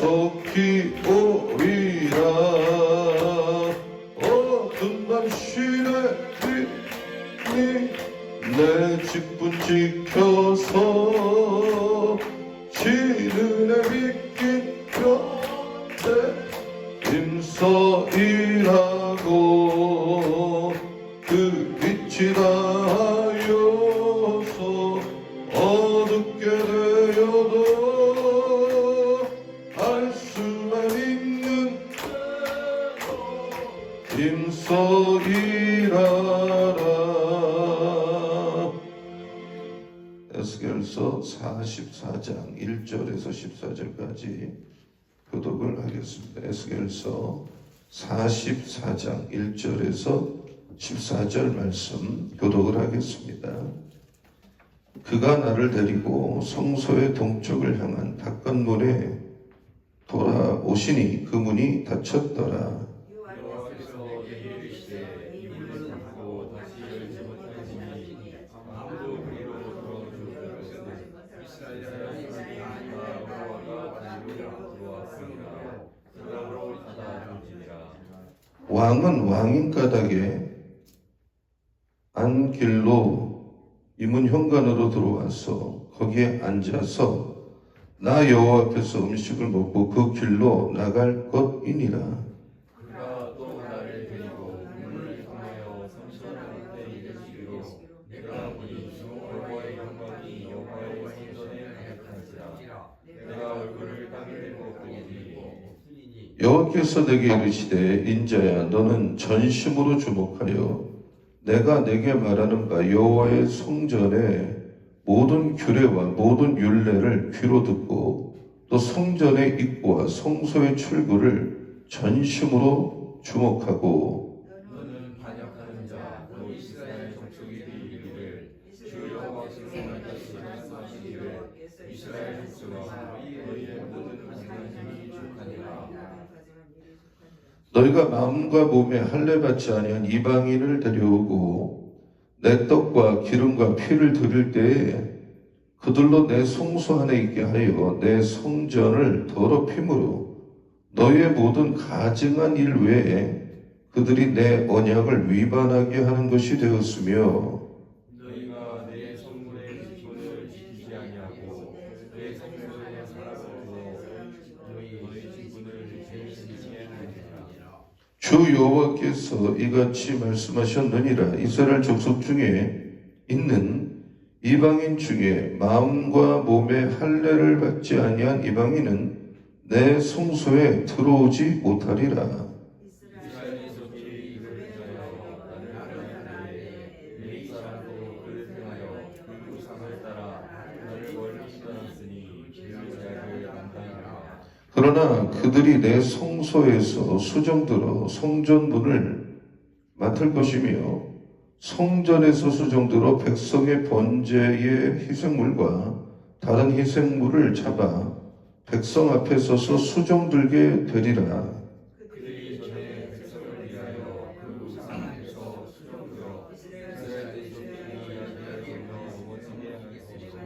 속히 오리라. 어두운 밤 시내리니 내 직분 지켜서 지는의 빛긴 곁에 힘써이라고. 그 빛이 닿아여서 어둡게 되어도 알 수만 있는 힘써이라라. 에스겔서 44장 1절에서 14절까지 교독을 하겠습니다. 에스겔서 44장 1절에서 14절 말씀 교독을 하겠습니다. 그가 나를 데리고 성소의 동쪽을 향한 닫건문에 돌아오시니 그 문이 닫혔더라. 왕은 왕인 까닭에 안길로 이 문 현관으로 들어와서 거기에 앉아서 나 여호와 앞에서 음식을 먹고 그 길로 나갈 것이니라. 그가 또 나를 데리고 문을 통하여 성전 앞에 이르시기로 내가 보니 여호와의 영광이 여호와의 성전에 가득한지라. 내가 얼굴을 땅에 대고 보니 여호와께서 내게 이르시되 인자야 너는 전심으로 주목하여 내가 내게 말하는 바 여호와의 성전의 모든 규례와 모든 율례를 귀로 듣고 또 성전의 입구와 성소의 출구를 전심으로 주목하고. 너는 반역하는 자 또 이스라엘 족속이 이르기를 주 여호와께서 말씀하시기를 이스라엘 족속아 너희의 모든 하나님이 족하니라. 너희가 마음과 몸에 할례 받지 아니한 이방인을 데려오고 내 떡과 기름과 피를 드릴 때에 그들로 내 성소 안에 있게 하여 내 성전을 더럽힘으로 너희의 모든 가증한 일 외에 그들이 내 언약을 위반하게 하는 것이 되었으며. 너희가 내 성물의 직분을 지키지 아니하고 내 성소에 사람을 두어 너희의 직분을 지키지 아니하니라. 주 여호와께서 이같이 말씀하셨느니라. 이스라엘 족속 중에 있는 이방인 중에 마음과 몸에 할례를 받지 아니한 이방인은 내 성소에 들어오지 못하리라. 이스라엘 족속이 이를 위하여 나를 하나님께 내 사람도 그를 행하여 그 우상을 따라 나를 멀리 떠났으니 그 죄악을 감당하라. 그러나 그들이 내 성소에서 수정들어 성전문을 맡을 것이며 성전에서 수정들어 백성의 번제의 희생물과 다른 희생물을 잡아 백성 앞에 서서 수정들게 되리라. 그들이 전에 백성을 위하여 그 우상 앞에서 수정들어 이스라엘 족속이 이야기하여 넘어지게 하겠으므로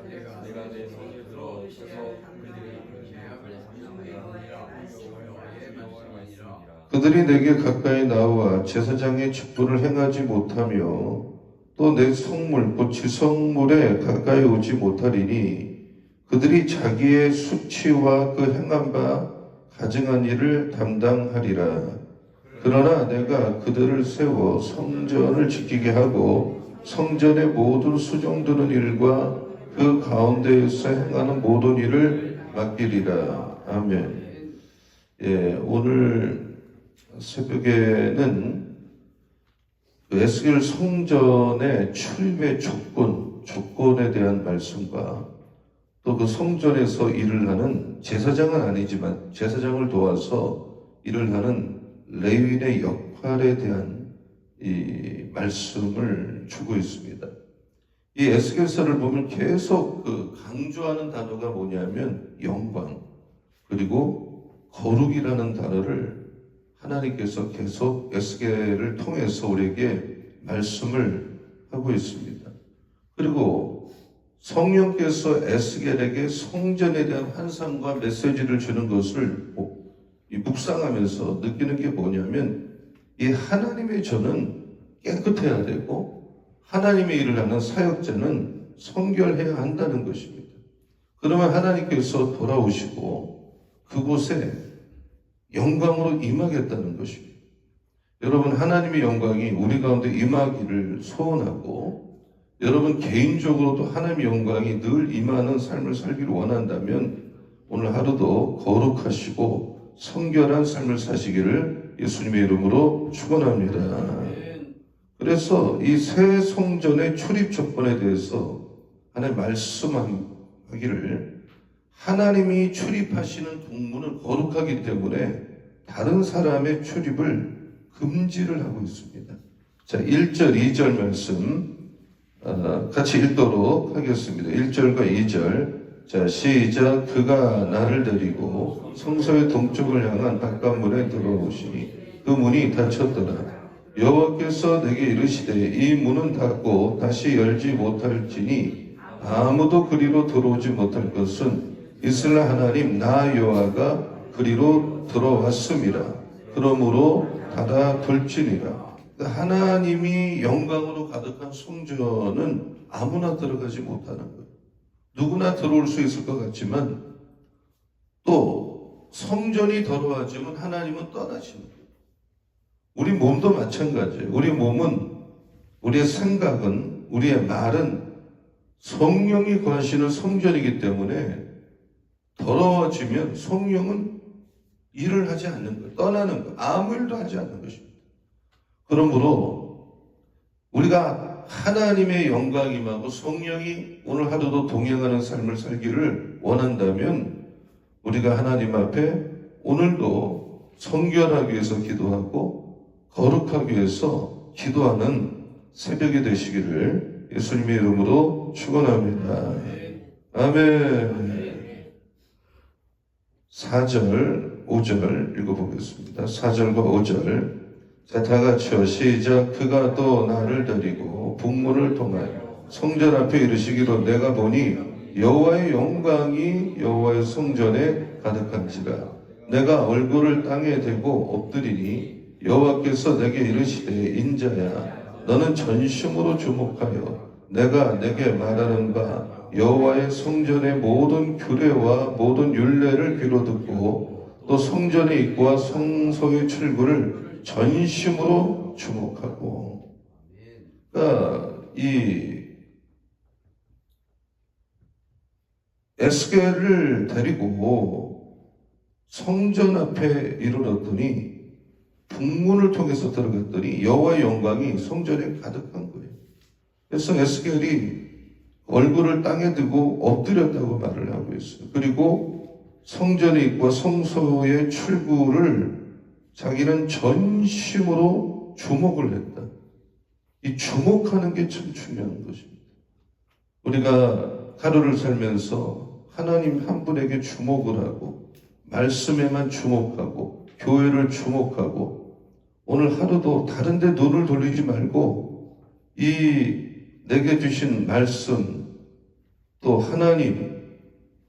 내가 내 손을 들어 쳐서 그들의 그들이 내게 가까이 나와 제사장의 직분을 행하지 못하며 또 내 성물 곧 지성물에 가까이 오지 못하리니 그들이 자기의 수치와 그 행한 바 가증한 일을 담당하리라. 그러나 내가 그들을 세워 성전을 지키게 하고 성전의 모든 수정드는 일과 그 가운데에서 행하는 모든 일을 맡기리라. 아멘. 오늘 새벽에는 에스겔 성전의 출입의 조건에 대한 말씀과 또 그 성전에서 일을 하는 제사장은 아니지만 제사장을 도와서 일을 하는 레위인의 역할에 대한 이 말씀을 주고 있습니다. 이 에스겔서를 보면 계속 그 강조하는 단어가 뭐냐면 영광 그리고 거룩이라는 단어를 하나님께서 계속 에스겔을 통해서 우리에게 말씀을 하고 있습니다. 그리고 성령께서 에스겔에게 성전에 대한 환상과 메시지를 주는 것을 이 묵상하면서 느끼는 게 뭐냐면, 이 하나님의 전은 깨끗해야 되고 하나님의 일을 하는 사역자는 성결해야 한다는 것입니다. 그러면 하나님께서 돌아오시고 그곳에 영광으로 임하겠다는 것입니다. 여러분, 하나님의 영광이 우리 가운데 임하기를 소원하고, 여러분 개인적으로도 하나님의 영광이 늘 임하는 삶을 살기를 원한다면 오늘 하루도 거룩하시고 성결한 삶을 사시기를 예수님의 이름으로 축원합니다. 그래서 이 새 성전의 출입 조건에 대해서 하나님 말씀하기를, 하나님이 출입하시는 동문은 거룩하기 때문에 다른 사람의 출입을 금지를 하고 있습니다. 자, 1절, 2절 말씀 같이 읽도록 하겠습니다. 1절과 2절. 자, 시작. 그가 나를 데리고 성소의 동쪽을 향한 바깥문에 들어오시니 그 문이 닫혔더라. 여호와께서 내게 이르시되 이 문은 닫고 다시 열지 못할지니 아무도 그리로 들어오지 못할 것은 이스라엘 하나님 나 여호와가 그리로 들어왔음이라. 그러므로 닫아둘지니라. 하나님이 영광으로 가득한 성전은 아무나 들어가지 못하는 거예요. 누구나 들어올 수 있을 것 같지만 또 성전이 더러워지면 하나님은 떠나시는 거예요. 우리 몸도 마찬가지예요. 우리 몸은, 우리의 생각은, 우리의 말은 성령이 거하시는 성전이기 때문에 더러워지면 성령은 일을 하지 않는 거예요. 떠나는 거예요. 아무 일도 하지 않는 것입니다. 그러므로 우리가 하나님의 영광이 임하고 성령이 오늘 하루도 동행하는 삶을 살기를 원한다면 우리가 하나님 앞에 오늘도 성결하기 위해서 기도하고 거룩하기 위해서 기도하는 새벽이 되시기를 예수님의 이름으로 축원합니다. 아멘. 4절, 5절 읽어보겠습니다. 4절과 5절. 자, 다 같이요. 시작. 그가 또 나를 데리고 북문을 통하여 성전 앞에 이르시기로 내가 보니 여호와의 영광이 여호와의 성전에 가득한지라. 내가 얼굴을 땅에 대고 엎드리니 여호와께서 내게 이르시되 인자야 너는 전심으로 주목하여 내가 내게 말하는 바 여호와의 성전의 모든 규례와 모든 율례를 귀로 듣고 또 성전의 입구와 성소의 출구를 전심으로 주목하고. 그러니까 이 에스겔을 데리고 성전 앞에 이르렀더니 북문을 통해서 들어갔더니 여호와의 영광이 성전에 가득한 거예요. 그래서 에스겔이 얼굴을 땅에 두고 엎드렸다고 말을 하고 있어요. 그리고 성전의 입구와 성소의 출구를 자기는 전심으로 주목을 했다. 이 주목하는 게 참 중요한 것입니다. 우리가 하루를 살면서 하나님 한 분에게 주목을 하고 말씀에만 주목하고 교회를 주목하고 오늘 하루도 다른 데 눈을 돌리지 말고 이 내게 주신 말씀 또 하나님,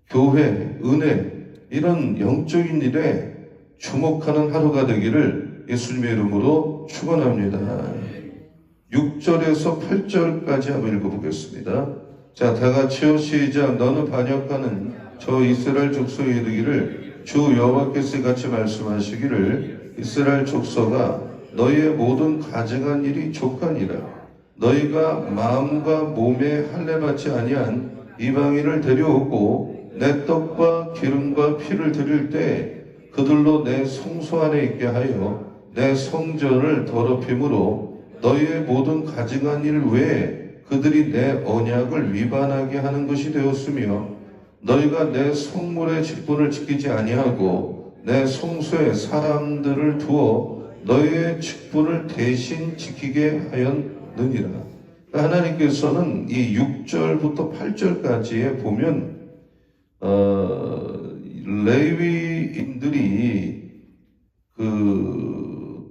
교회, 은혜 이런 영적인 일에 주목하는 하루가 되기를 예수님의 이름으로 축원합니다. 6절에서 8절까지 한번 읽어보겠습니다. 자, 다 같이요. 시작. 너는 반역하는 저 이스라엘 족속에 이르기를 주 여호와께서 같이 말씀하시기를 이스라엘 족속아 너희의 모든 가증한 일이 족하니라. 너희가 마음과 몸에 할례받지 아니한 이방인을 데려오고 내 떡과 기름과 피를 드릴 때 그들로 내 성소 안에 있게 하여 내 성전을 더럽힘으로 너희의 모든 가증한 일 외에 그들이 내 언약을 위반하게 하는 것이 되었으며 너희가 내 성물의 직분을 지키지 아니하고 내 성소에 사람들을 두어 너희의 직분을 대신 지키게 하였느니라. 하나님께서는 이 6절부터 8절까지에 보면 레위인들이 그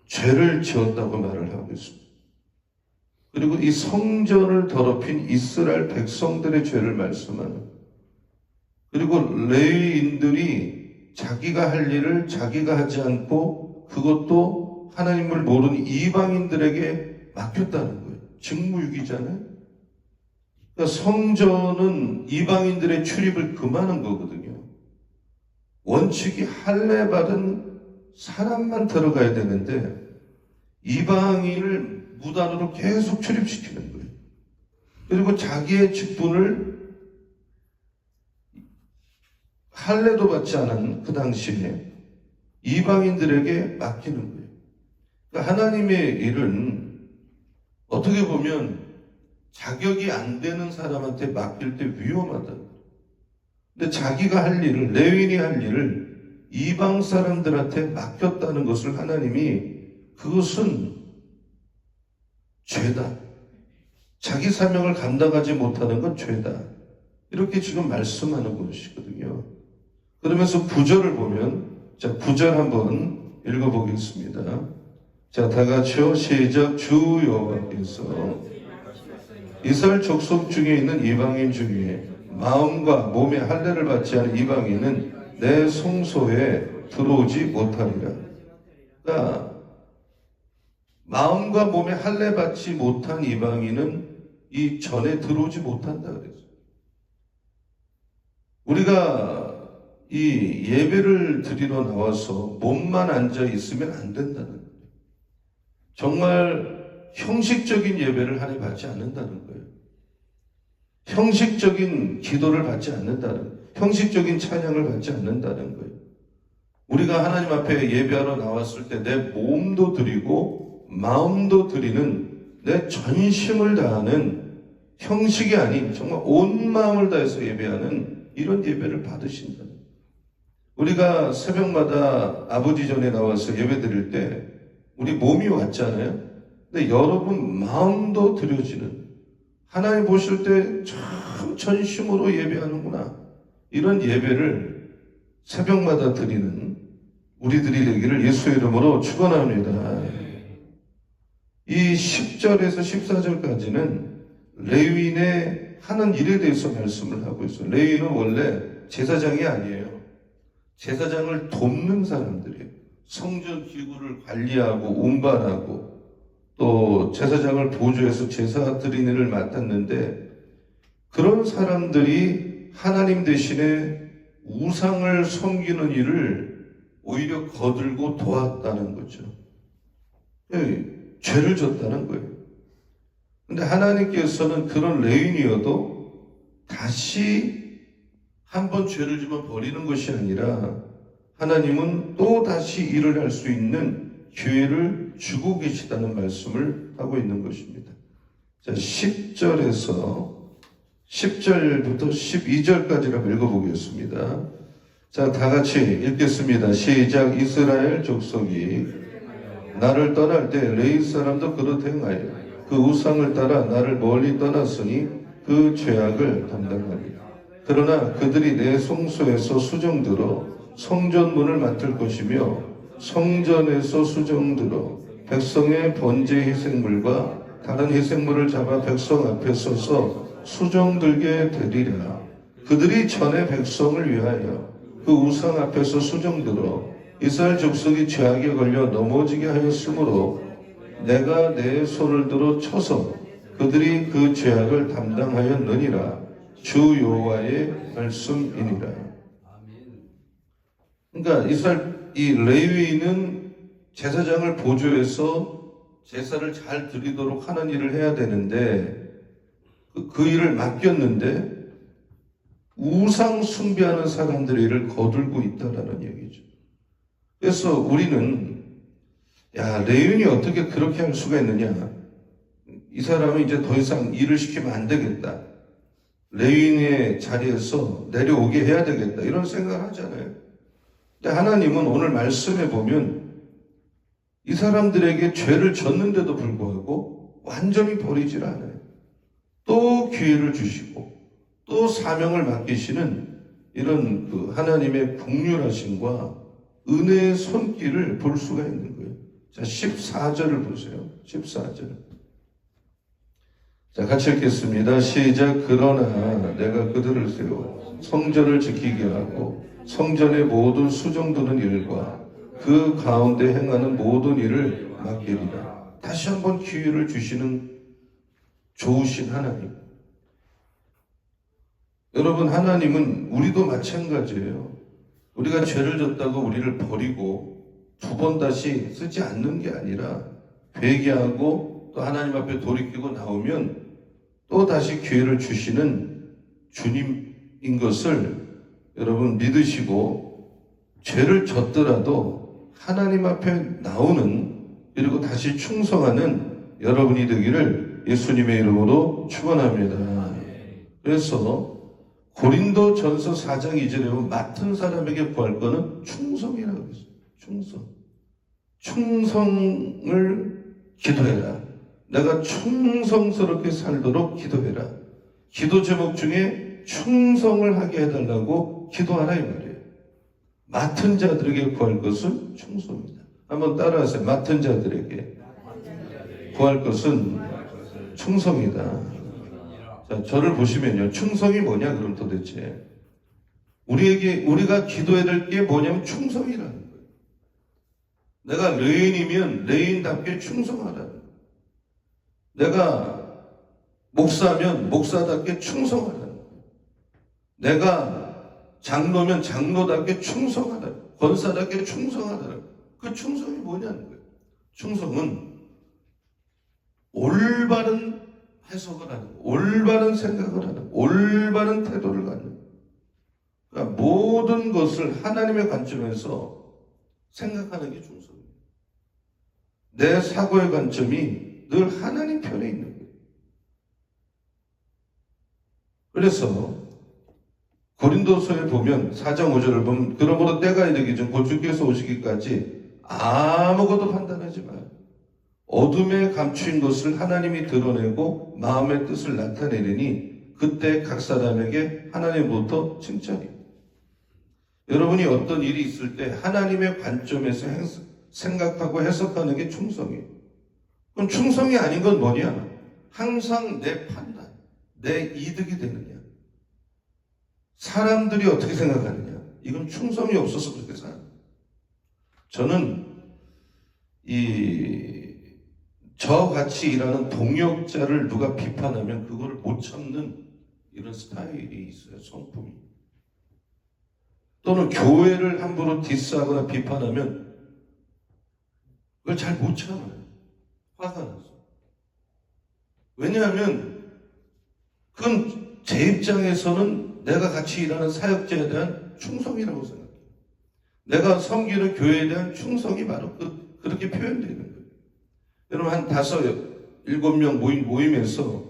죄를 지었다고 말을 하고 있습니다. 그리고 이 성전을 더럽힌 이스라엘 백성들의 죄를 말씀하는, 그리고 레위인들이 자기가 할 일을 자기가 하지 않고 그것도 하나님을 모르는 이방인들에게 맡겼다는 거예요. 직무유기잖아요. 그러니까 성전은 이방인들의 출입을 금하는 거거든요. 원칙이 할례 받은 사람만 들어가야 되는데 이방인을 무단으로 계속 출입시키는 거예요. 그리고 자기의 직분을 할례도 받지 않은 그 당시에 이방인들에게 맡기는 거예요. 그러니까 하나님의 일은 어떻게 보면 자격이 안 되는 사람한테 맡길 때 위험하다. 근데 자기가 할 일을, 레위인이 할 일을 이방 사람들한테 맡겼다는 것을 하나님이, 그것은 죄다. 자기 사명을 감당하지 못하는 건 죄다. 이렇게 지금 말씀하는 것이거든요. 그러면서 9절을 보면, 자, 9절 한번 읽어보겠습니다. 자, 다 같이요. 시작. 주 여호와께서 이스라엘 족속 중에 있는 이방인 중에 마음과 몸의 할례를 받지 않은 이방인은 내 성소에 들어오지 못하리라. 그러니까 마음과 몸의 할례 받지 못한 이방인은 이 전에 들어오지 못한다 그랬어요. 우리가 이 예배를 드리러 나와서 몸만 앉아 있으면 안 된다는 거예요. 정말 형식적인 예배를 하나님 받지 않는다는 거예요. 형식적인 기도를 받지 않는다는, 형식적인 찬양을 받지 않는다는 거예요. 우리가 하나님 앞에 예배하러 나왔을 때 내 몸도 드리고 마음도 드리는, 내 전심을 다하는 형식이 아닌 정말 온 마음을 다해서 예배하는 이런 예배를 받으신다는 거예요. 우리가 새벽마다 아버지 전에 나와서 예배 드릴 때 우리 몸이 왔잖아요. 근데 여러분 마음도 드려지는, 하나님 보실 때 참 전심으로 예배하는구나, 이런 예배를 새벽마다 드리는 우리들이 되기를 예수의 이름으로 축원합니다. 이 10절에서 14절까지는 레위인의 하는 일에 대해서 말씀을 하고 있어요. 레위인은 원래 제사장이 아니에요. 제사장을 돕는 사람들이에요. 성전 기구를 관리하고 운반하고 또 제사장을 보조해서 제사 드리는 일을 맡았는데, 그런 사람들이 하나님 대신에 우상을 섬기는 일을 오히려 거들고 도왔다는 거죠. 죄를 졌다는 거예요. 근데 하나님께서는 그런 레위인이어도 다시 한번 죄를 지면 버리는 것이 아니라 하나님은 또 다시 일을 할 수 있는 기회를 주고 계시다는 말씀을 하고 있는 것입니다. 자, 10절부터 12절까지를 한번 읽어보겠습니다. 자, 다 같이 읽겠습니다. 시작. 이스라엘 족속이 나를 떠날 때 레위 사람도 그릇 행하여 그 우상을 따라 나를 멀리 떠났으니 그 죄악을 담당하리라. 그러나 그들이 내 성소에서 수정들어 성전문을 맡을 것이며 성전에서 수정들어 백성의 번제 희생물과 다른 희생물을 잡아 백성 앞에 서서 수정들게 되리라. 그들이 전에 백성을 위하여 그 우상 앞에서 수정들어 이스라엘 족속이 죄악에 걸려 넘어지게 하였으므로 내가 내 손을 들어 쳐서 그들이 그 죄악을 담당하였느니라. 주 여호와의 말씀이니라. 그러니까 이 레위인은 제사장을 보조해서 제사를 잘 드리도록 하는 일을 해야 되는데 그 일을 맡겼는데 우상 숭배하는 사람들의 일을 거들고 있다라는 얘기죠. 그래서 우리는 레위인이 어떻게 그렇게 할 수가 있느냐, 이 사람은 이제 더 이상 일을 시키면 안 되겠다, 레위인의 자리에서 내려오게 해야 되겠다, 이런 생각을 하잖아요. 근데 하나님은 오늘 말씀에 보면 이 사람들에게 죄를 졌는데도 불구하고 완전히 버리질 않아요. 또 기회를 주시고 또 사명을 맡기시는 이런 그 하나님의 긍휼하심과 은혜의 손길을 볼 수가 있는 거예요. 자, 14절을 보세요. 14절. 자, 같이 읽겠습니다. 시작. 그러나 내가 그들을 세워 성전을 지키게 하고 성전의 모든 수정드는 일과 그 가운데 행하는 모든 일을 맡기리라. 다시 한번 기회를 주시는 좋으신 하나님. 여러분, 하나님은 우리도 마찬가지예요. 우리가 죄를 졌다고 우리를 버리고 두 번 다시 쓰지 않는 게 아니라 회개하고 또 하나님 앞에 돌이키고 나오면 또 다시 기회를 주시는 주님인 것을 여러분 믿으시고, 죄를 졌더라도 하나님 앞에 나오는, 그리고 다시 충성하는 여러분이 되기를 예수님의 이름으로 축원합니다. 그래서 고린도전서 4장 2절에 보면 맡은 사람에게 구할 거는 충성이라고 했어요. 충성을 기도해라. 내가 충성스럽게 살도록 기도해라. 기도 제목 중에 충성을 하게 해달라고 기도하라 이 말이에요. 맡은 자들에게 구할 것은 충성입니다. 한번 따라하세요. 맡은 자들에게 구할 것은 충성이다. 자, 저를 보시면요. 충성이 뭐냐 그럼 도대체 우리가 기도해야 될 게 뭐냐면 충성이라는 거예요. 내가 레인이면 레인답게 충성하라는 거예요. 내가 목사면 목사답게 충성하라는 거예요. 내가 장로면 장로답게 충성하라는 거예요. 권사답게 충성하라는 거예요. 그 충성이 뭐냐는 거예요. 충성은 올바른 해석을 하는 거예요. 올바른 생각을 하는 거예요. 올바른 태도를 갖는 거예요. 그러니까 모든 것을 하나님의 관점에서 생각하는 게 충성입니다. 내 사고의 관점이 늘 하나님 편에 있는 거예요. 그래서 고린도서에 보면 4장 5절을 보면 그러므로 때가 이르기 전 곧 주께서 오시기까지 아무것도 판단하지 마요. 어둠에 감추인 것을 하나님이 드러내고 마음의 뜻을 나타내리니 그때 각 사람에게 하나님부터 칭찬이. 여러분이 어떤 일이 있을 때 하나님의 관점에서 생각하고 해석하는 게 충성이에요. 그럼 충성이 아닌 건 뭐냐? 항상 내 판단, 내 이득이 되느냐? 사람들이 어떻게 생각하느냐? 이건 충성이 없어서 그렇게 살아요. 저는 저같이 일하는 동역자를 누가 비판하면 그거를 못 참는 이런 스타일이 있어요. 성품이. 또는 교회를 함부로 디스하거나 비판하면 그걸 잘 못 참아요. 화가 나서. 왜냐하면 그건 제 입장에서는 내가 같이 일하는 사역자에 대한 충성이라고 생각해요. 내가 섬기는 교회에 대한 충성이 바로 그렇게 표현되는 거예요. 여러분 한 5, 7명 모임에서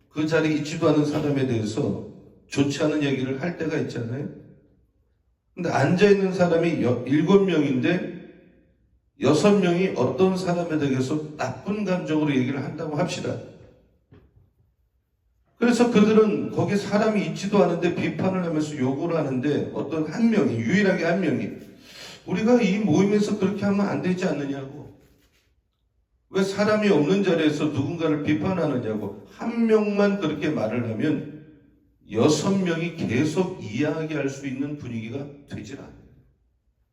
그 자리에 있지도 않은 사람에 대해서 좋지 않은 얘기를 할 때가 있잖아요. 근데 앉아있는 사람이 7명인데 6명이 어떤 사람에 대해서 나쁜 감정으로 얘기를 한다고 합시다. 그래서 그들은 거기 사람이 있지도 않은데 비판을 하면서 욕을 하는데 어떤 한 명이, 유일하게 한 명이 우리가 이 모임에서 그렇게 하면 안 되지 않느냐고. 왜 사람이 없는 자리에서 누군가를 비판하느냐고. 한 명만 그렇게 말을 하면 6명이 계속 이야기할 수 있는 분위기가 되질 않아요.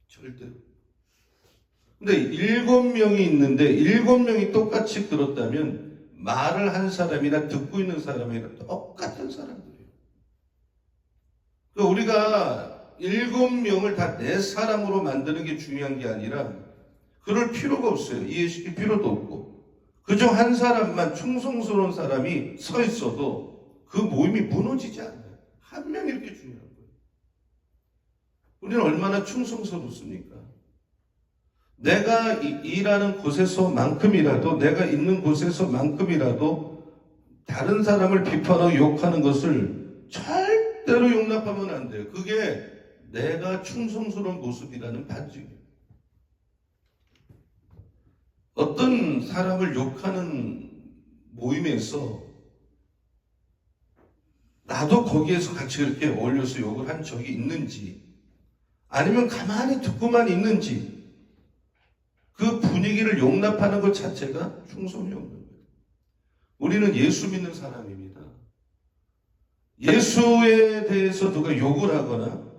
절대로. 근데 7명이 있는데 7명이 똑같이 들었다면 말을 한 사람이나 듣고 있는 사람이나 똑같은 사람들이에요. 그러니까 우리가 7명을 다 내 사람으로 만드는 게 중요한 게 아니라 그럴 필요가 없어요. 이해시킬 필요도 없고. 그중 한 사람만 충성스러운 사람이 서 있어도 그 모임이 무너지지 않아요. 한 명이 이렇게 중요한 거예요. 우리는 얼마나 충성스럽습니까? 내가 일하는 곳에서만큼이라도, 내가 있는 곳에서만큼이라도 다른 사람을 비판하고 욕하는 것을 절대로 용납하면 안 돼요. 그게 내가 충성스러운 모습이라는 반증이에요. 어떤 사람을 욕하는 모임에서 나도 거기에서 같이 그렇게 어울려서 욕을 한 적이 있는지, 아니면 가만히 듣고만 있는지, 그 분위기를 용납하는 것 자체가 충성이 없는 거예요. 우리는 예수 믿는 사람입니다. 예수에 대해서 누가 욕을 하거나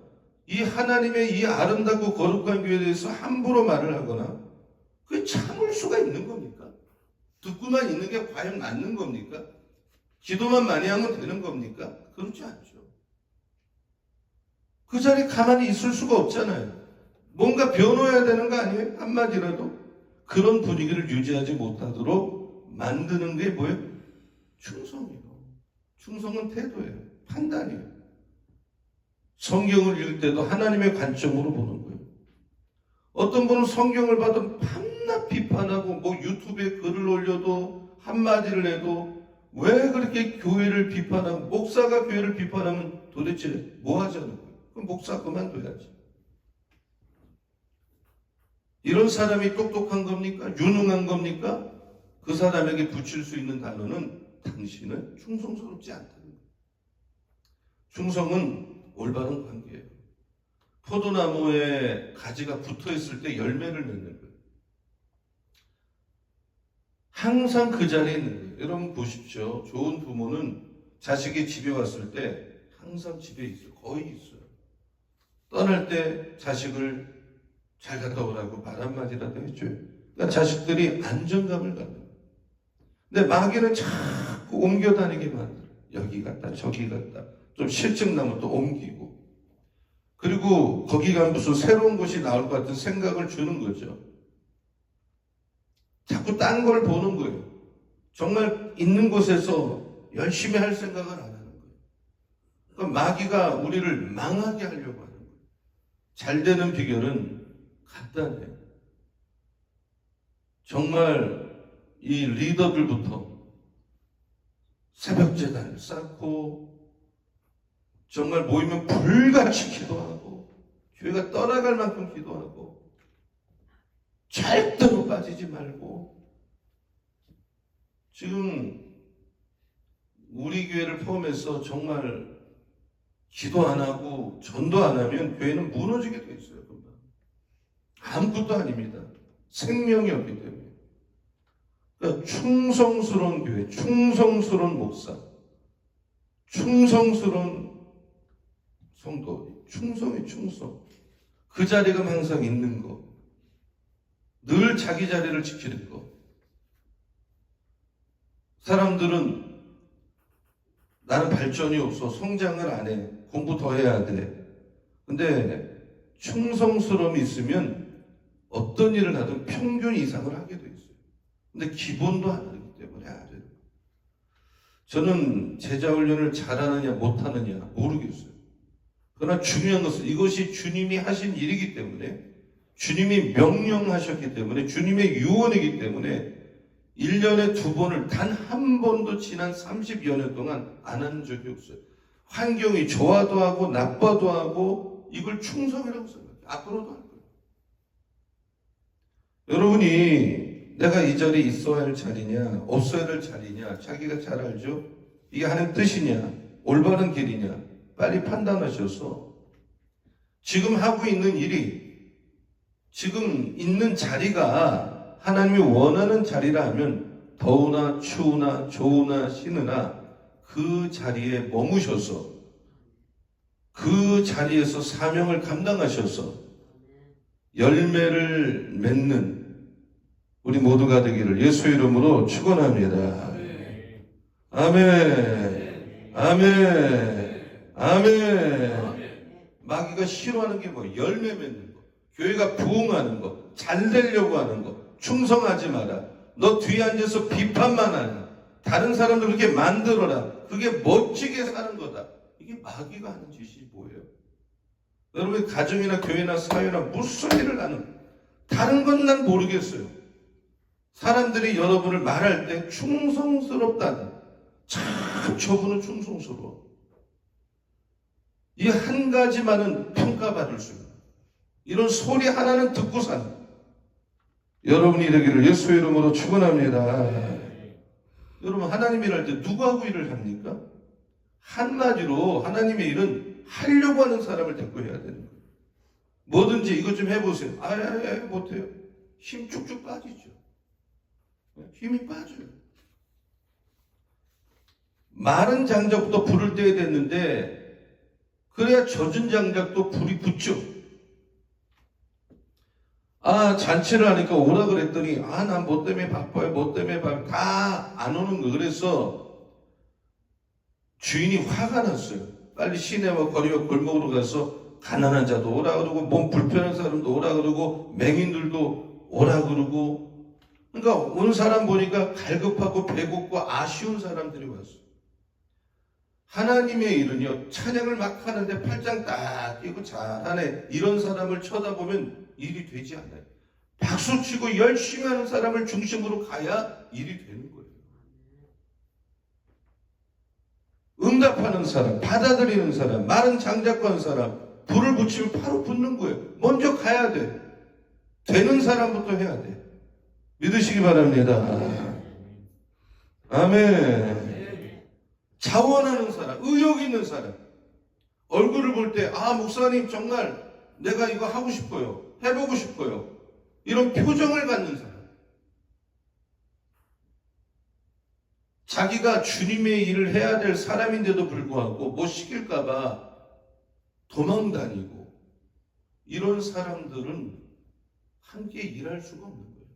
이 하나님의 이 아름답고 거룩한 교회에 대해서 함부로 말을 하거나 그게 참을 수가 있는 겁니까? 듣고만 있는 게 과연 맞는 겁니까? 기도만 많이 하면 되는 겁니까? 그렇지 않죠. 그 자리에 가만히 있을 수가 없잖아요. 뭔가 변호해야 되는 거 아니에요? 한마디라도. 그런 분위기를 유지하지 못하도록 만드는 게 뭐예요? 충성이에요. 충성은 태도예요. 판단이에요. 성경을 읽을 때도 하나님의 관점으로 보는 거예요. 어떤 분은 성경을 봐도 밤낮 비판하고 뭐 유튜브에 글을 올려도 한마디를 해도 왜 그렇게 교회를 비판하고 목사가 교회를 비판하면 도대체 뭐 하자는 거예요? 그럼 목사 그만둬야지. 이런 사람이 똑똑한 겁니까? 유능한 겁니까? 그 사람에게 붙일 수 있는 단어는 당신은 충성스럽지 않다는 거예요. 충성은 올바른 관계예요. 포도나무에 가지가 붙어있을 때 열매를 맺는 거예요. 항상 그 자리에 있는 거예요. 여러분 보십시오. 좋은 부모는 자식이 집에 왔을 때 항상 집에 있어요. 거의 있어요. 떠날 때 자식을 잘 갔다 오라고 말 한마디라도 해줘요. 그러니까 자식들이 안정감을 갖는 거예요. 근데 마귀는 자꾸 옮겨 다니게 만들어요. 여기 갔다 저기 갔다 좀 실증 나면 또 옮기고 그리고 거기 가면 무슨 새로운 곳이 나올 것 같은 생각을 주는 거죠. 자꾸 딴 걸 보는 거예요. 정말 있는 곳에서 열심히 할 생각을 안 하는 거예요. 그러니까 마귀가 우리를 망하게 하려고 하는 거예요. 잘 되는 비결은 간단해요. 정말 이 리더들부터 새벽 제단을 쌓고 정말 모이면 불같이 기도하고 교회가 떠나갈 만큼 기도하고 절대로 빠지지 말고 지금 우리 교회를 포함해서 정말 기도 안 하고 전도 안 하면 교회는 무너지게 돼 있어요. 금방. 아무것도 아닙니다. 생명이 없기 때문에. 그러니까 충성스러운 교회, 충성스러운 목사, 충성스러운 성도, 충성이 충성. 그 자리가 항상 있는 거. 늘 자기 자리를 지키는 거. 사람들은 나는 발전이 없어. 성장을 안 해. 공부 더 해야 돼. 근데 충성스러움이 있으면 어떤 일을 하든 평균 이상을 하게 돼 있어요. 근데 기본도 안 하기 때문에 안 돼요. 저는 제자훈련을 잘하느냐 못하느냐 모르겠어요. 그러나 중요한 것은 이것이 주님이 하신 일이기 때문에 주님이 명령하셨기 때문에 주님의 유언이기 때문에 1년에 2번을 단 한 번도 지난 30여 년 동안 안 한 적이 없어요. 환경이 좋아도 하고 나빠도 하고 이걸 충성이라고 생각해요. 앞으로도 할 거예요. 여러분이 내가 이 자리에 있어야 할 자리냐 없어야 할 자리냐 자기가 잘 알죠? 이게 하나님 뜻이냐 올바른 길이냐 빨리 판단하셔서 지금 하고 있는 일이 지금 있는 자리가 하나님이 원하는 자리라 하면 더우나 추우나 좋으나 싫으나 그 자리에 머무셔서 그 자리에서 사명을 감당하셔서 열매를 맺는 우리 모두가 되기를 예수 이름으로 축원합니다. 아멘. 아멘. 아멘. 마귀가 싫어하는 게 뭐 열매 맺는 거, 교회가 부흥하는 거, 잘 되려고 하는 거, 충성하지 마라. 너 뒤에 앉아서 비판만 하냐. 다른 사람들 그렇게 만들어라. 그게 멋지게 사는 거다. 이게 마귀가 하는 짓이 뭐예요? 여러분 가정이나 교회나 사회나 무슨 일을 하는 다른 건 난 모르겠어요. 사람들이 여러분을 말할 때 충성스럽다는 참 저분은 충성스러워. 이 한 가지만은 평가받을 수 있는 이런 소리 하나는 듣고 사는 여러분이 되기를 예수 이름으로 축원합니다. 여러분 하나님 일할 때 누구하고 일을 합니까? 한마디로 하나님의 일은 하려고 하는 사람을 데리고 해야 되는 거예요. 뭐든지 이것 좀 해보세요. 못해요. 힘 쭉쭉 빠지죠. 힘이 빠져요. 마른 장작부터 불을 떼야 됐는데 그래야 젖은 장작도 불이 붙죠. 잔치를 하니까 오라 그랬더니 난 뭐 때문에 바빠요. 뭐 때문에 바빠요. 다 안 오는 거. 그래서 주인이 화가 났어요. 빨리 시내와 거리와 골목으로 가서 가난한 자도 오라 그러고 몸 불편한 사람도 오라 그러고 맹인들도 오라 그러고, 그러니까 온 사람 보니까 갈급하고 배고프고 아쉬운 사람들이 왔어요. 하나님의 일은요, 찬양을 막 하는데 팔짱 딱 끼고 잘하네 이런 사람을 쳐다보면 일이 되지 않아요. 박수치고 열심히 하는 사람을 중심으로 가야 일이 되는 거예요. 응답하는 사람, 받아들이는 사람, 마른 장작 건 사람, 불을 붙이면 바로 붙는 거예요. 먼저 가야 돼. 되는 사람부터 해야 돼. 믿으시기 바랍니다. 아멘. 자원하는 사람, 의욕 있는 사람, 얼굴을 볼 때 목사님 정말 내가 이거 하고 싶어요, 해보고 싶어요, 이런 표정을 갖는 사람, 자기가 주님의 일을 해야 될 사람인데도 불구하고 뭐 시킬까봐 도망다니고, 이런 사람들은 함께 일할 수가 없는 거예요.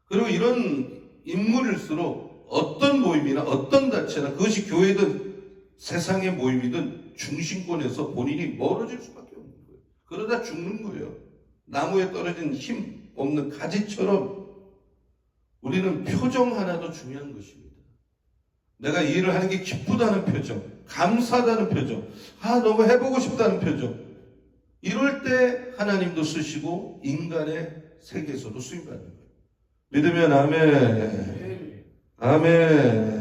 그리고 이런 인물일수록 어떤 모임이나 어떤 단체나, 그것이 교회든 세상의 모임이든 중심권에서 본인이 멀어질 수밖에 없는 거예요. 그러다 죽는 거예요. 나무에 떨어진 힘 없는 가지처럼 우리는 표정 하나도 중요한 것입니다. 내가 이 일을 하는 게 기쁘다는 표정, 감사하다는 표정, 너무 해보고 싶다는 표정, 이럴 때 하나님도 쓰시고 인간의 세계에서도 쓰임받는 거예요. 믿으면 아멘. 아멘.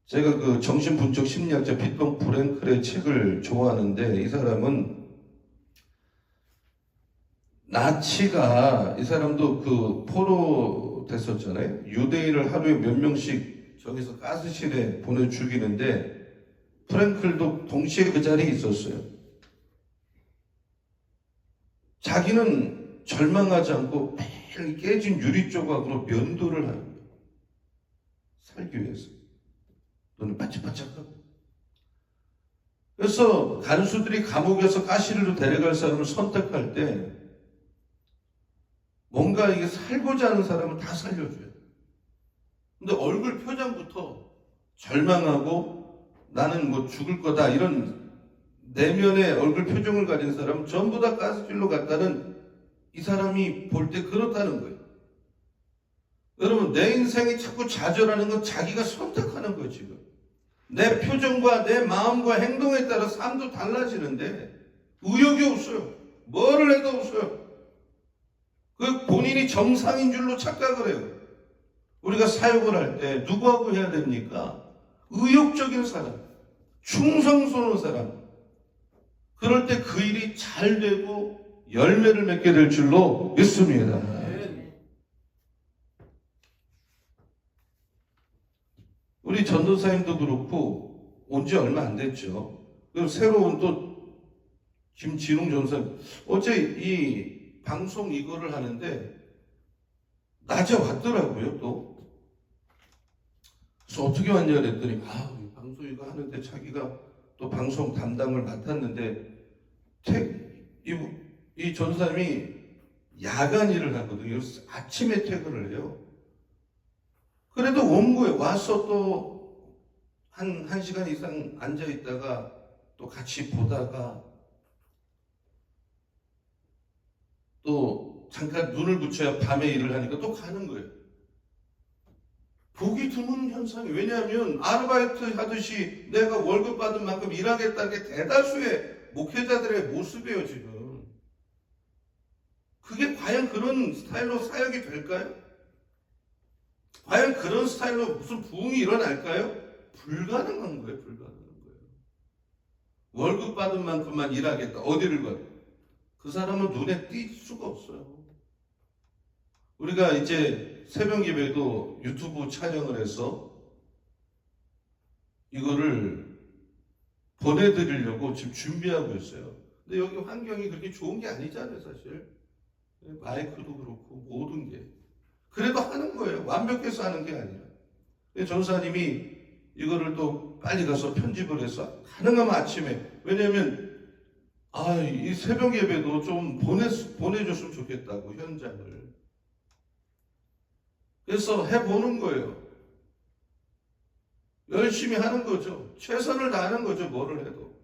제가 그 정신분석 심리학자 빅터 프랭클의 책을 좋아하는데, 이 사람은 나치가, 이 사람도 그 포로 됐었잖아요. 유대인을 하루에 몇 명씩 저기서 가스실에 보내 죽이는데 프랭클도 동시에 그 자리에 있었어요. 자기는 절망하지 않고 매일 깨진 유리 조각으로 면도를 하는 거예요. 살기 위해서. 눈을 반짝반짝하고. 그래서 간수들이 감옥에서 가시로 데려갈 사람을 선택할 때 뭔가 이게 살고자 하는 사람은 다 살려줘요. 근데 얼굴 표정부터 절망하고 나는 뭐 죽을 거다, 이런 내면의 얼굴 표정을 가진 사람은 전부 다 가스실로 갔다는, 이 사람이 볼 때 그렇다는 거예요. 여러분, 내 인생이 자꾸 좌절하는 건 자기가 선택하는 거예요. 지금 내 표정과 내 마음과 행동에 따라 삶도 달라지는데 의욕이 없어요. 뭐를 해도 없어요. 그 본인이 정상인 줄로 착각을 해요. 우리가 사역을 할 때 누구하고 해야 됩니까? 의욕적인 사람, 충성스러운 사람. 그럴 때 그 일이 잘 되고 열매를 맺게 될 줄로 믿습니다. 우리 전도사님도 그렇고 온 지 얼마 안 됐죠. 그리고 새로운 또 김진웅 전사님, 어제 이 방송 이거를 하는데 낮에 왔더라고요. 또 그래서 어떻게 왔냐 그랬더니 이 방송 이거 하는데 자기가 또 방송 담당을 맡았는데 이 전사님이 야간 일을 하거든요. 아침에 퇴근을 해요. 그래도 온 거예요. 와서 또 한 시간 이상 앉아 있다가 또 같이 보다가 또 잠깐 눈을 붙여야 밤에 일을 하니까 또 가는 거예요. 보기 드문 현상이, 왜냐하면 아르바이트 하듯이 내가 월급 받은 만큼 일하겠다는 게 대다수의 목회자들의 모습이에요. 지금 그게 과연 그런 스타일로 사역이 될까요? 과연 그런 스타일로 무슨 부흥이 일어날까요? 불가능한 거예요. 불가능한 거예요. 월급 받은 만큼만 일하겠다. 어디를 가요? 그 사람은 눈에 띌 수가 없어요. 우리가 이제 새벽 예배도 유튜브 촬영을 해서 이거를 보내드리려고 지금 준비하고 있어요. 근데 여기 환경이 그렇게 좋은 게 아니잖아요, 사실. 마이크도 그렇고 모든 게. 그래도 하는 거예요. 완벽해서 하는 게 아니라. 전사님이 이거를 또 빨리 가서 편집을 해서 가능하면 아침에, 왜냐면 이 새벽 예배도 좀 보내줬으면 좋겠다고, 현장을. 그래서 해보는 거예요. 열심히 하는 거죠. 최선을 다하는 거죠. 뭐를 해도.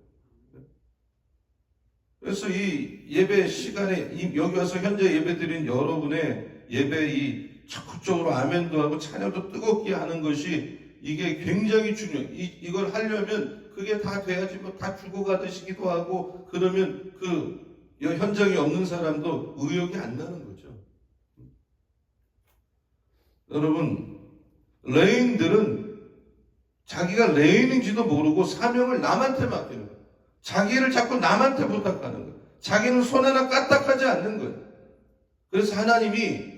그래서 이 예배 시간에 여기 와서 현재 예배 드린 여러분의 예배 적극적으로 아멘도 하고 찬양도 뜨겁게 하는 것이 이게 굉장히 중요해요. 이걸 하려면 그게 다 돼야지, 뭐 다 죽어가듯이기도 하고 그러면 그 현장에 없는 사람도 의욕이 안 나는 거죠. 여러분, 레인들은 자기가 레인인지도 모르고 사명을 남한테 맡기는 거예요. 자기를 자꾸 남한테 부탁하는 거예요. 자기는 손 하나 까딱하지 않는 거예요. 그래서 하나님이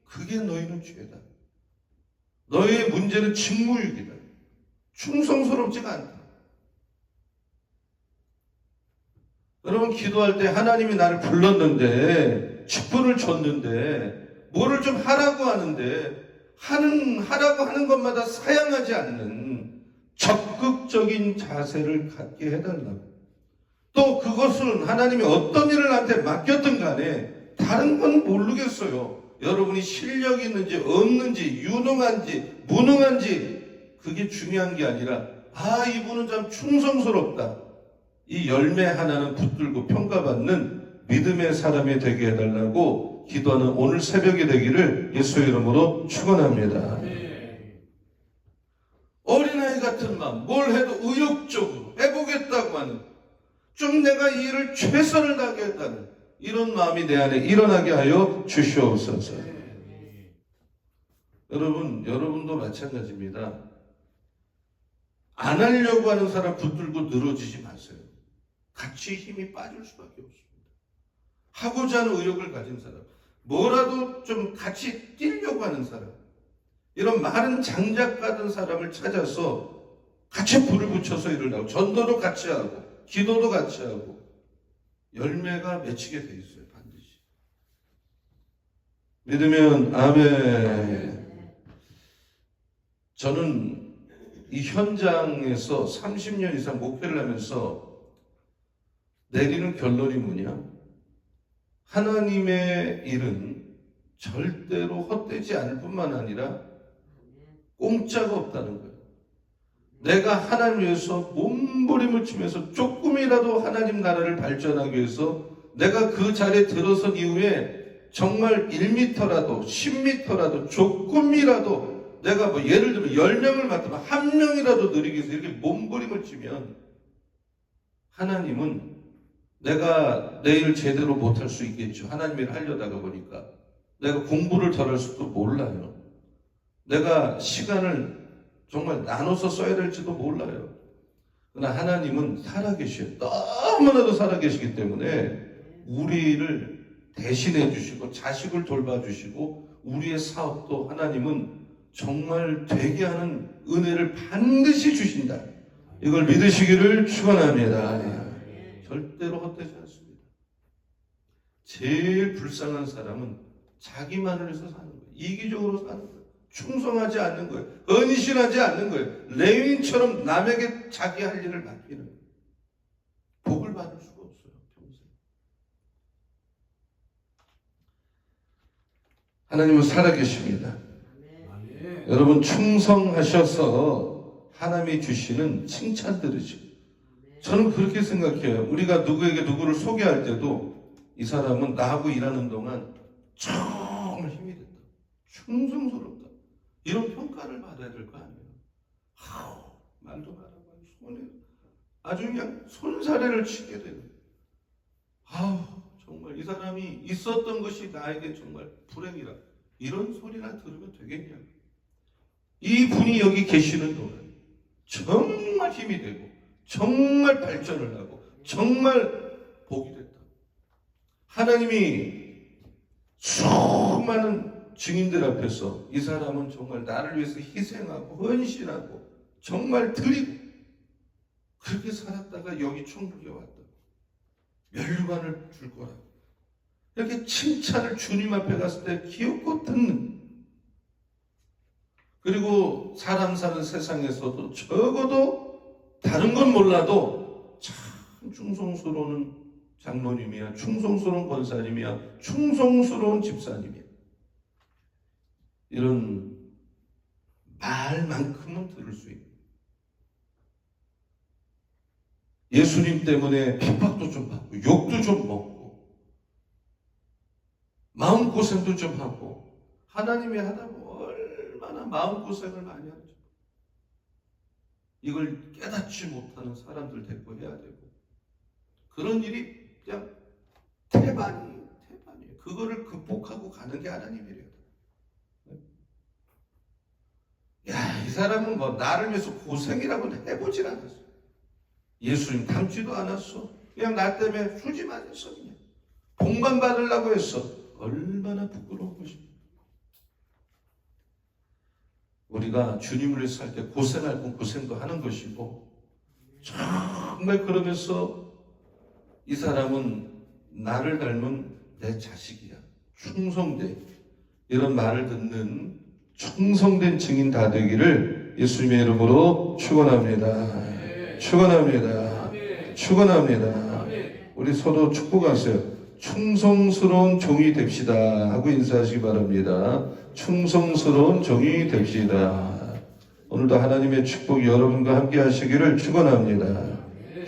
그게 너희는 죄다. 너희의 문제는 직무유기다. 충성스럽지가 않다. 여러분, 기도할 때 하나님이 나를 불렀는데, 직분을 줬는데, 뭐를 좀 하라고 하는데, 하라고 하는 것마다 사양하지 않는 적극적인 자세를 갖게 해달라고. 또 그것은 하나님이 어떤 일을 나한테 맡겼든 간에 다른 건 모르겠어요. 여러분이 실력이 있는지 없는지 유능한지 무능한지 그게 중요한 게 아니라 이분은 참 충성스럽다. 이 열매 하나는 붙들고 평가받는 믿음의 사람이 되게 해달라고 기도하는 오늘 새벽이 되기를 예수의 이름으로 축원합니다. 어린아이 같은 마음, 뭘 해도 의욕적으로 해보겠다고 하는, 좀 내가 이 일을 최선을 다하겠다는 이런 마음이 내 안에 일어나게 하여 주시옵소서. 여러분도 마찬가지입니다. 안 하려고 하는 사람 붙들고 늘어지지 마세요. 같이 힘이 빠질 수밖에 없습니다. 하고자 하는 의욕을 가진 사람, 뭐라도 좀 같이 뛰려고 하는 사람, 이런 많은 장작 같은 사람을 찾아서 같이 불을 붙여서 일을 하고, 전도도 같이 하고 기도도 같이 하고 열매가 맺히게 돼 있어요. 반드시. 믿으면 아멘. 저는 이 현장에서 30년 이상 목회를 하면서 내리는 결론이 뭐냐? 하나님의 일은 절대로 헛되지 않을 뿐만 아니라 공짜가 없다는 거예요. 내가 하나님 위해서 몸부림을 치면서 조금이라도 하나님 나라를 발전하기 위해서 내가 그 자리에 들어선 이후에 정말 1m라도 10m라도 조금이라도 내가 뭐 예를 들면 10명을 맡으면 1명이라도 늘리기 위해서 이렇게 몸부림을 치면 하나님은 내가 내일 제대로 못할 수 있겠죠. 하나님 일을 하려다가 보니까 내가 공부를 덜 할 수도 몰라요. 내가 시간을 정말 나눠서 써야 될지도 몰라요. 그러나 하나님은 살아계셔요. 너무나도 살아계시기 때문에 우리를 대신해 주시고 자식을 돌봐주시고 우리의 사업도 하나님은 정말 되게 하는 은혜를 반드시 주신다. 이걸 믿으시기를 축원합니다. 절대로 헛되지 않습니다. 제일 불쌍한 사람은 자기만을 위해서 사는 거예요. 이기적으로 사는 거예요. 충성하지 않는 거예요. 헌신하지 않는 거예요. 레윈처럼 남에게 자기 할 일을 맡기는 거예요. 복을 받을 수가 없어요. 평생. 하나님은 살아계십니다. 여러분 충성하셔서 하나님이 주시는 칭찬들이죠. 저는 그렇게 생각해요. 우리가 누구에게 누구를 소개할 때도 이 사람은 나하고 일하는 동안 정말 힘이 됐다. 충성스럽다. 이런 평가를 받아야 될 거 아니에요. 말도 말하고 손에 아주 그냥 손사래를 치게 되는. 정말 이 사람이 있었던 것이 나에게 정말 불행이라. 이런 소리나 들으면 되겠냐. 이 분이 여기 계시는 동안 정말 힘이 되고 정말 발전을 하고 정말 복이 됐다. 하나님이 수많은 증인들 앞에서 이 사람은 정말 나를 위해서 희생하고 헌신하고 정말 드리고 그렇게 살았다가 여기 천국에 왔다. 멸류관을 줄 거라고. 이렇게 칭찬을 주님 앞에 갔을 때 기억고 듣는. 그리고 사람 사는 세상에서도 적어도 다른 건 몰라도 참 충성스러운 장로님이야, 충성스러운 권사님이야, 충성스러운 집사님이야. 이런 말만큼은 들을 수 있는. 예수님 때문에 핍박도 좀 받고 욕도 좀 먹고 마음고생도 좀 하고 하나님이 하다 보면 얼마나 마음고생을 많이 하죠. 이걸 깨닫지 못하는 사람들 데리고 해야 되고 그런 일이 그냥 태반이에요. 그거를 극복하고 가는 게 하나님이래요. 야, 이 사람은 뭐 나를 위해서 고생이라고는 해보질 않았어. 예수님 닮지도 않았어. 그냥 나 때문에 수지만 했어. 그냥 봉만 받으려고 했어. 얼마나 부끄러운 것입니까? 우리가 주님을 위해서 살 때 고생할 건 고생도 하는 것이고 정말 그러면서 이 사람은 나를 닮은 내 자식이야. 충성돼. 이런 말을 듣는 충성된 증인 다 되기를 예수님의 이름으로 축원합니다. 축원합니다. 축원합니다. 우리 서로 축복하세요. 충성스러운 종이 됩시다 하고 인사하시기 바랍니다. 충성스러운 종이 됩시다. 오늘도 하나님의 축복이 여러분과 함께 하시기를 축원합니다.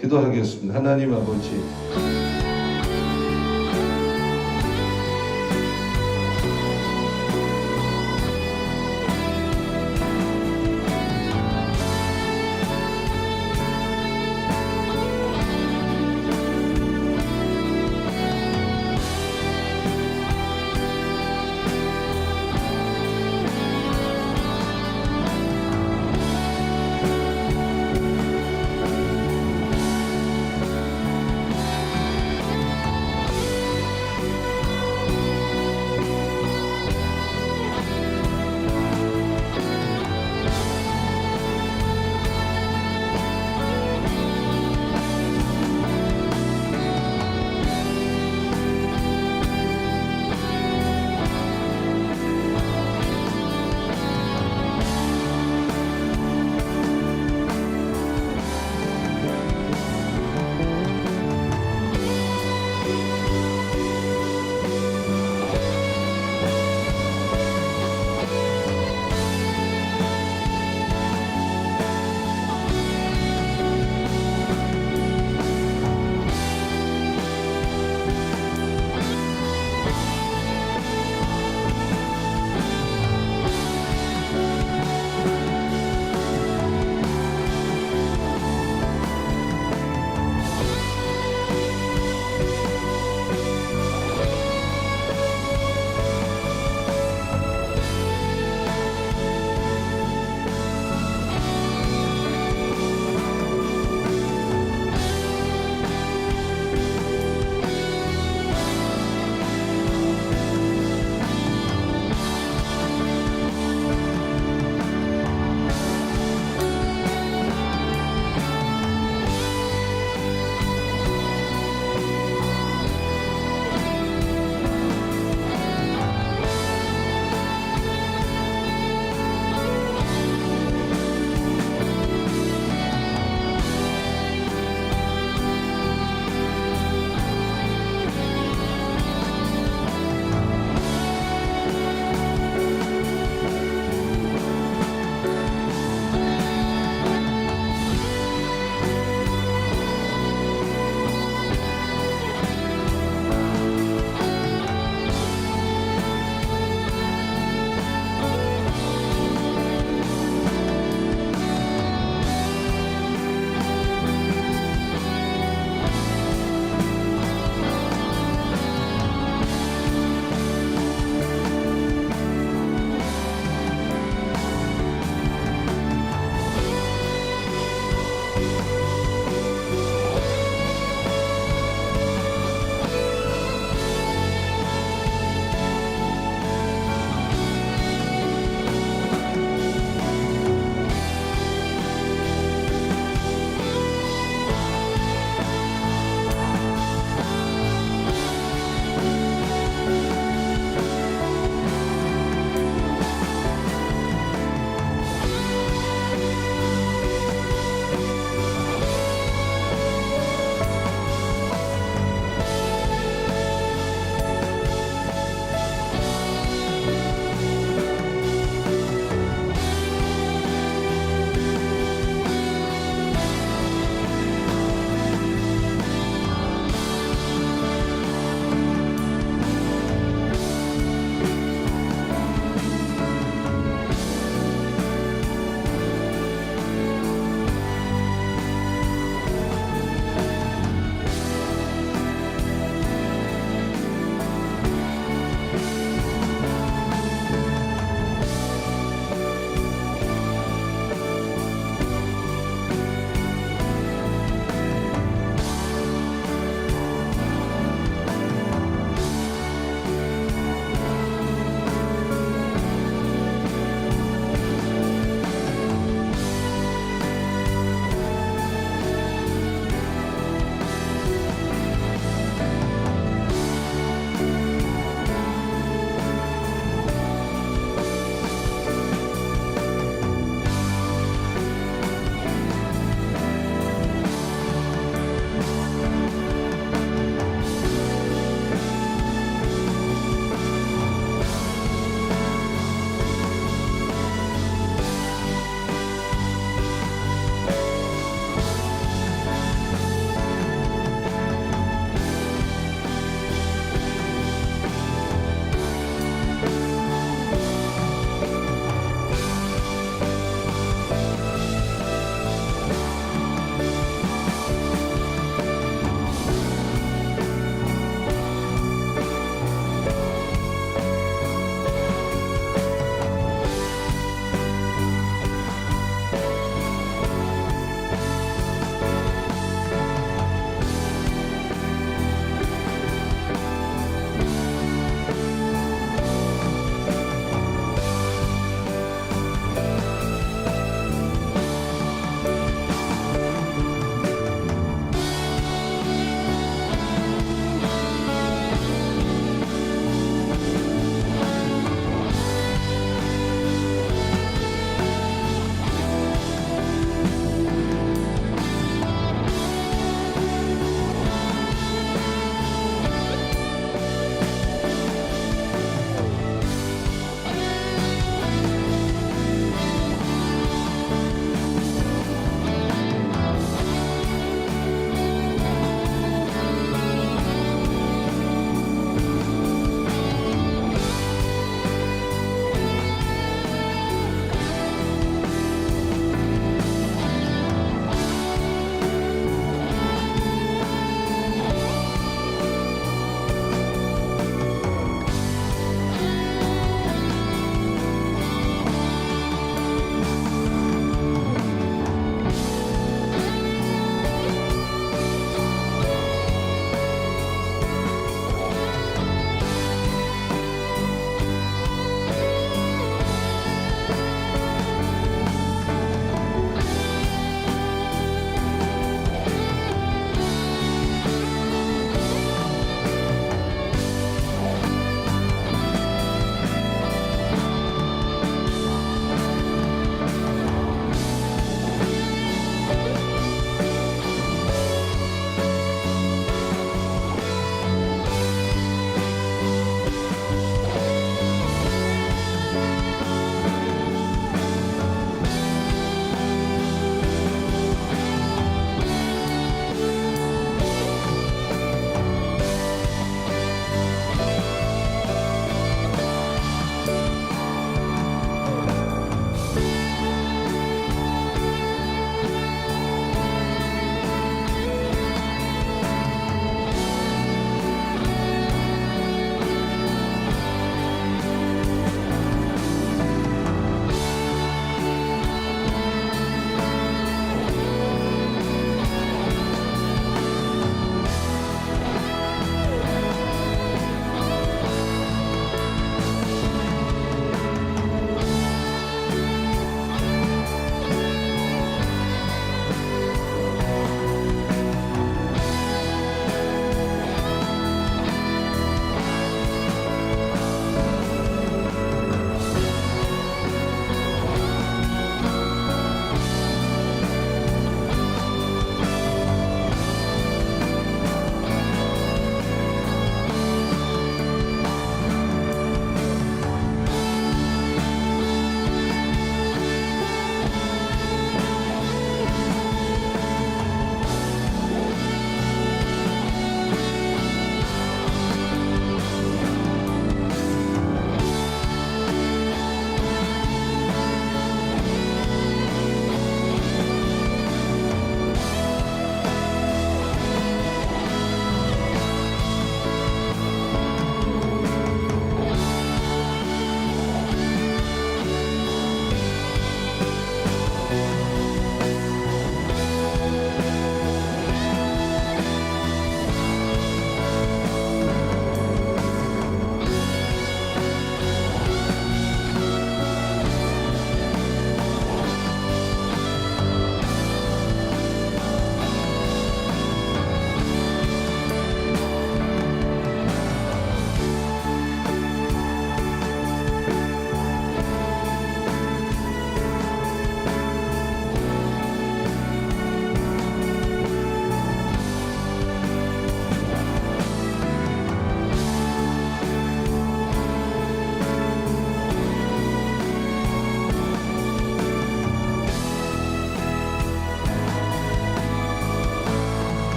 기도하겠습니다. 하나님 아버지,